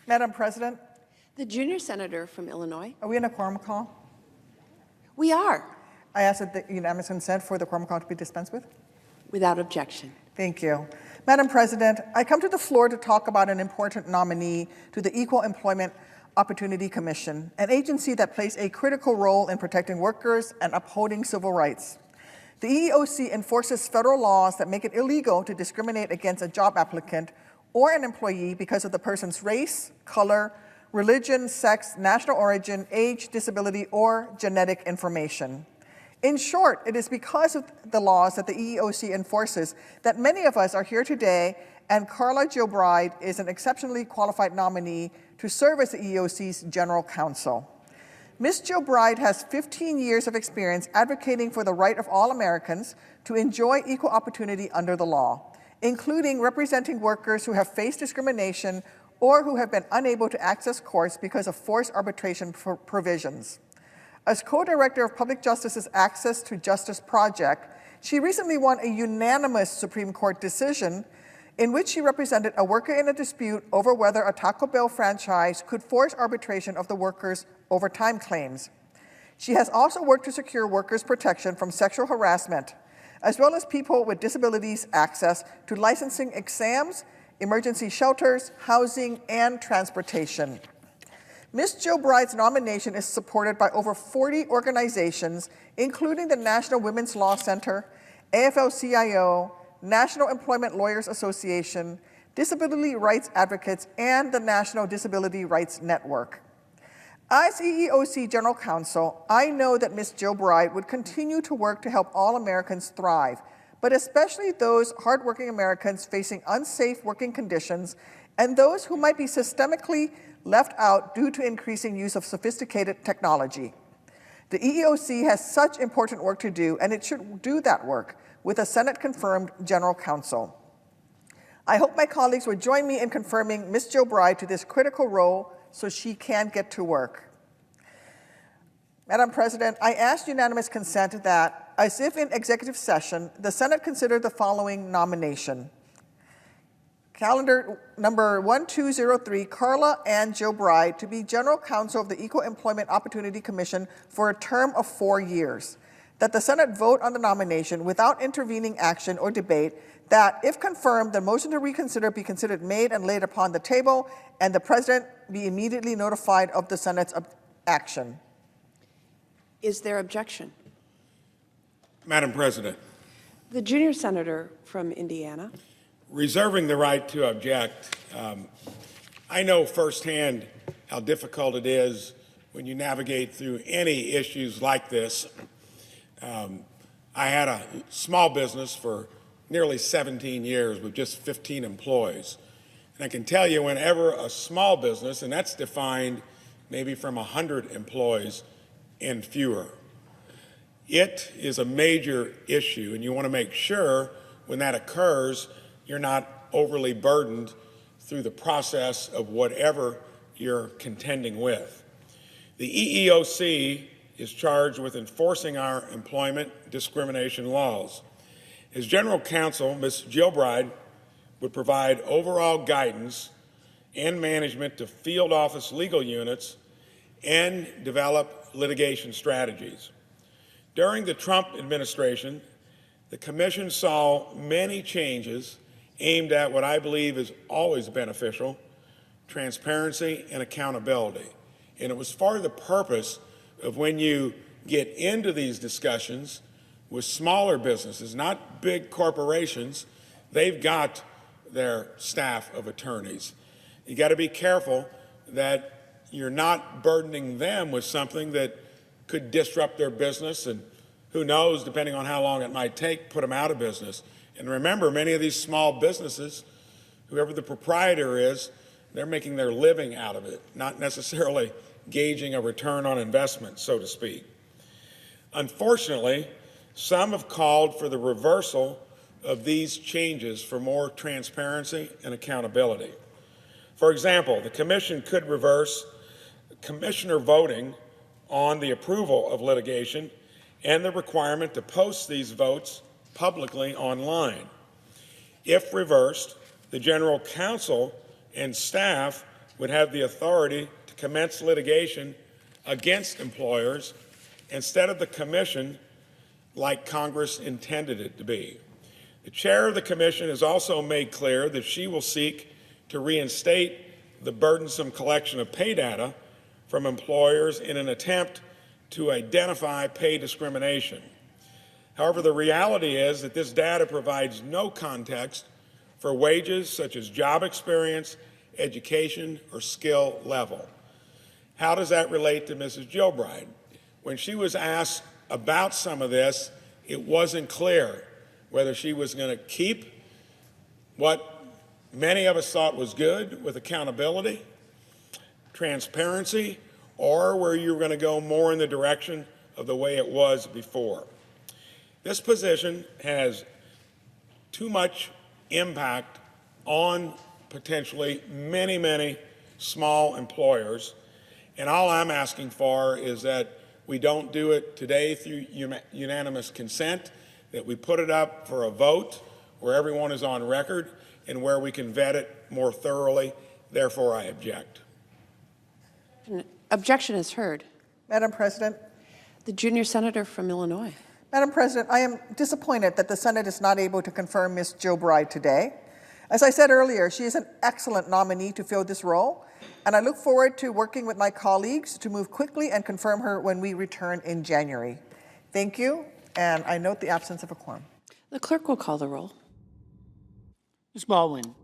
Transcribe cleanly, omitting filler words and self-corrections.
Madam President, The junior senator from Illinois. are we in a quorum call? We are, I ask that the unanimous consent for the quorum call to be dispensed with. without objection. Thank you. Madam President, I come to the floor to talk about an important nominee to the Equal Employment Opportunity Commission, an agency that plays a critical role in protecting workers and upholding civil rights. The EEOC enforces federal laws that make it illegal to discriminate against a job applicant or an employee because of the person's race, color, religion, sex, national origin, age, disability, or genetic information. In short, it is because of the laws that the EEOC enforces that many of us are here today, and Carla Gilbride is an exceptionally qualified nominee to serve as the EEOC's General Counsel. Ms. Gilbride has 15 years of experience advocating for the right of all Americans to enjoy equal opportunity under the law, including representing workers who have faced discrimination or who have been unable to access courts because of forced arbitration provisions. As co-director of Public Justice's Access to Justice Project, she recently won a unanimous Supreme Court decision in which she represented a worker in a dispute over whether a Taco Bell franchise could force arbitration of the workers' overtime claims. She has also worked to secure workers' protection from sexual harassment, as well as people with disabilities access to licensing exams, emergency shelters, housing, and transportation. Ms. Gilbride's nomination is supported by over 40 organizations, including the National Women's Law Center, AFL-CIO, National Employment Lawyers Association, Disability Rights Advocates, and the National Disability Rights Network. As EEOC General Counsel, I know that Ms. Gilbride would continue to work to help all Americans thrive, but especially those hardworking Americans facing unsafe working conditions and those who might be systemically left out due to increasing use of sophisticated technology. The EEOC has such important work to do, and it should do that work with a Senate-confirmed General Counsel. I hope my colleagues will join me in confirming Ms. Gilbride to this critical role so she can get to work. Madam President, I ask unanimous consent that, as if in executive session, the Senate consider the following nomination. Calendar number 1203, Carla Ann Gilbride to be General Counsel of the Equal Employment Opportunity Commission for a term of 4 years. That the Senate vote on the nomination without intervening action or debate, that if confirmed, the motion to reconsider be considered made and laid upon the table, and the President be immediately notified of the Senate's action. Is there objection? Madam President, The junior senator from Indiana. reserving the right to object, I know firsthand how difficult it is when you navigate through any issues like this. I had a small business for nearly 17 years with just 15 employees. And I can tell you, whenever a small business, and that's defined maybe from 100 employees and fewer, it is a major issue, and you want to make sure when that occurs, you're not overly burdened through the process of whatever you're contending with. The EEOC is charged with enforcing our employment discrimination laws. As General Counsel, Ms. Gilbride would provide overall guidance and management to field office legal units and develop litigation strategies. During the Trump administration, the Commission saw many changes aimed at what I believe is always beneficial: transparency and accountability. And it was for the purpose of, when you get into these discussions with smaller businesses, not big corporations, they've got their staff of attorneys. You got to be careful that you're not burdening them with something that could disrupt their business, and who knows, depending on how long it might take, put them out of business. And remember, many of these small businesses, whoever the proprietor is, they're making their living out of it, not necessarily gauging a return on investment, so to speak. Unfortunately, some have called for the reversal of these changes for more transparency and accountability. For example, the Commission could reverse commissioner voting on the approval of litigation and the requirement to post these votes publicly online. If reversed, the General Counsel and staff would have the authority to commence litigation against employers instead of the commission like Congress intended it to be. The chair of the commission has also made clear that she will seek to reinstate the burdensome collection of pay data from employers in an attempt to identify pay discrimination. However, the reality is that this data provides no context for wages such as job experience, education, or skill level. How does that relate to Mrs. Gilbride? When she was asked about some of this, it wasn't clear whether she was going to keep what many of us thought was good with accountability, transparency, or where you were going to go more in the direction of the way it was before. This position has too much impact on potentially many, many small employers, and all I'm asking for is that we don't do it today through unanimous consent, that we put it up for a vote where everyone is on record and where we can vet it more thoroughly. Therefore, I object. Objection is heard. Madam President. The junior senator from Illinois. Madam President, I am disappointed that the Senate is not able to confirm Ms. Gilbride today. As I said earlier, she is an excellent nominee to fill this role, and I look forward to working with my colleagues to move quickly and confirm her when we return in January. Thank you, and I note the absence of a quorum. The clerk will call the roll. Ms. Baldwin.